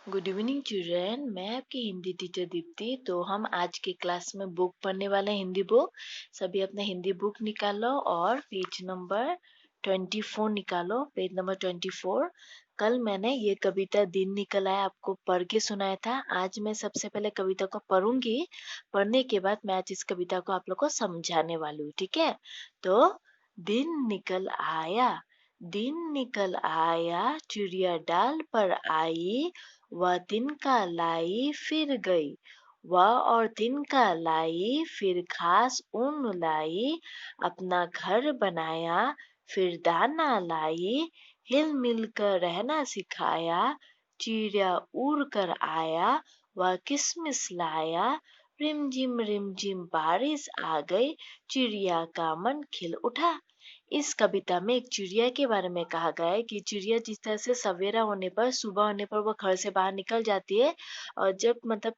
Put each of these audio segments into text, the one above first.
Good evening children. मैं आपकी Hindi teacher Deepti. तो हम आज की क्लास में बुक पढ़ने वाले हैं, हिंदी बुक। सभी अपना हिंदी बुक निकालो और पेज नंबर 24 निकालो। Page number 24। कल मैंने ये कविता दिन निकल आया आपको पढ़ के सुनाया था। आज मैं सबसे पहले कविता को पढ़ूंगी। पढ़ने के बाद मैं आज इस कविता को आप लोग को समझाने वाली हूँ, ठीक है। तो दिन निकल आया, दिन निकल आया, चिड़िया डाल पर आई, वह तिनका लाई फिर गई। वह और तिनका लाई फिर घास ऊन लाई, अपना घर बनाया फिर दाना लाई, हिल मिल कर रहना सिखाया, चिड़िया उड़ कर आया, वह किसमिस लाया, रिम झिम बारिश आ गई, चिड़िया का मन खिल उठा। इस कविता में एक चिड़िया के बारे में कहा गया है कि चिड़िया जिस तरह से सवेरा होने पर, सुबह होने पर वो घर से बाहर निकल जाती है। और जब मतलब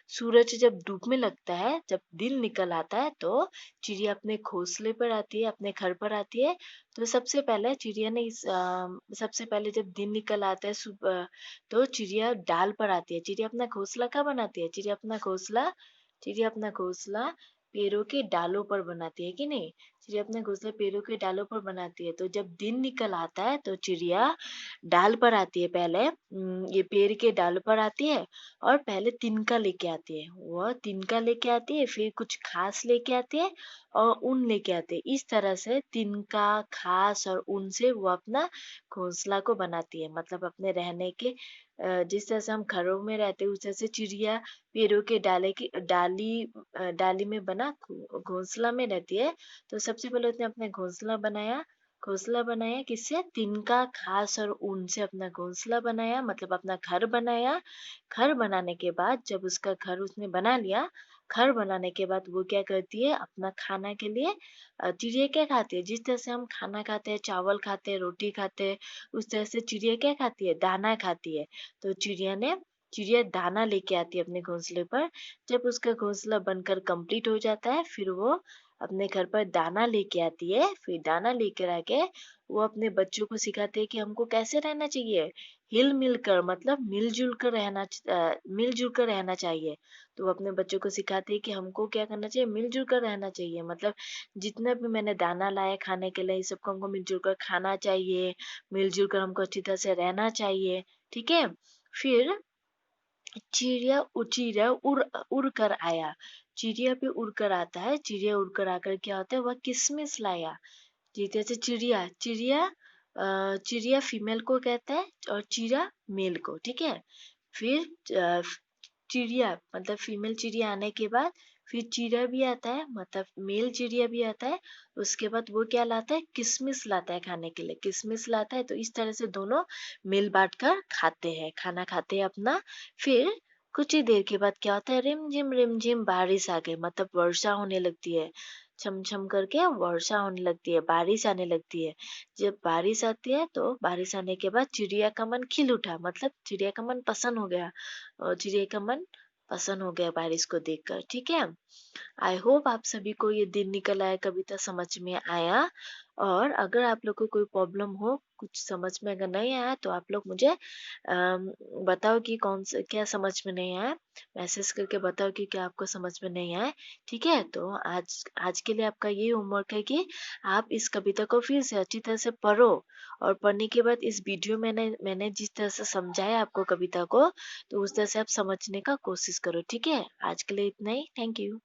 सूरज जब डूबने लगता है, जब दिन निकल आता है, तो चिड़िया अपने घोंसले पर आती है, अपने घर पर आती है। तो सबसे पहले चिड़िया ने सबसे पहले जब दिन निकल आता है सुबह, तो चिड़िया डाल पर आती है। चिड़िया अपना घोंसला कहाँ बनाती है? चिड़िया अपना घोंसला पेड़ों के डालों पर बनाती है कि नहीं? चिड़िया अपने घोंसला पेड़ों के डालों पर बनाती है। तो जब दिन निकल आता है तो चिड़िया डाल पर आती है। पहले ये पेड़ के डाल पर आती है और पहले तिनका लेके आती है। वह तिनका लेके आती है, फिर कुछ घास लेके आती है और ऊन लेके आती है। इस तरह से तिनका, घास और ऊन से वो अपना घोंसला को बनाती है, मतलब अपने रहने के जिस तरह से हम घरों में रहते हैं, उस तरह से चिड़िया पेड़ों के डाली में बना घोंसला में रहती है। तो सबसे पहले उसने अपना घोंसला बनाया किससे? तिनका, घास और ऊन से अपना घोंसला बनाया, मतलब अपना घर बनाया। घर बनाने के बाद जब उसका घर उसने बना लिया, घर बनाने के बाद वो क्या करती है? अपना खाना के लिए चिड़िया क्या खाती है? जिस तरह से हम खाना खाते हैं, चावल खाते हैं, रोटी खाते हैं, उस तरह से चिड़िया क्या खाती है? दाना खाती है। तो चिड़िया दाना लेके आती है अपने घोंसले पर। जब उसका घोंसला बनकर कंप्लीट हो जाता है, फिर वो अपने घर पर दाना लेके आती है। फिर दाना लेकर आके वो अपने बच्चों को सिखाते हैं कि हमको कैसे रहना चाहिए। हिल मिल कर, मतलब मिलजुल कर रहना चाहिए। तो वो अपने बच्चों को सिखाते हैं कि हमको क्या करना चाहिए? मिलजुल कर रहना चाहिए। मतलब जितना भी मैंने दाना लाया खाने के लिए, इस सबको हमको मिलजुल कर खाना चाहिए, मिलजुल कर हमको अच्छी तरह से रहना चाहिए, ठीक है। फिर चिड़िया उड़ उड़ कर आया। चिड़िया भी उड़ कर आता है। चिड़िया उड़ कर आकर क्या होता है? वह किसमिस लाया। जैसे चिड़िया फीमेल को कहता है और चिड़ा मेल को, ठीक है। फिर चिड़िया मतलब फीमेल चिड़िया आने के बाद फिर चिड़ा भी आता है, मतलब मेल चिड़िया भी आता है। उसके बाद वो क्या लाता है? किसमिस लाता है खाने के लिए, किसमिस लाता है। तो इस तरह से दोनों मिल बांट कर खाते हैं, खाना खाते हैं अपना। फिर कुछ ही देर के बाद क्या होता है? रिम झिम बारिश आ गई, मतलब वर्षा होने लगती है। छम छम करके वर्षा होने लगती है, बारिश आने लगती है। जब बारिश आती है तो बारिश आने के बाद चिड़िया का मन खिल उठा, मतलब चिड़िया का मन पसंद हो गया। और चिड़िया का मन पसंद हो गया बारिश को देखकर, ठीक है। आई होप आप सभी को ये दिन निकल आया कविता समझ में आया। और अगर आप लोग को कोई प्रॉब्लम हो, कुछ समझ में अगर नहीं आया, तो आप लोग मुझे बताओ कि कौन सा क्या समझ में नहीं आया। मैसेज करके बताओ कि क्या आपको समझ में नहीं आया, ठीक है। तो आज आज के लिए आपका ये होमवर्क है कि आप इस कविता को फिर से अच्छी तरह से पढ़ो। और पढ़ने के बाद इस वीडियो में मैंने जिस तरह से समझाया आपको कविता को, तो उस तरह से आप समझने का कोशिश करो, ठीक है। आज के लिए इतना ही। Thank you.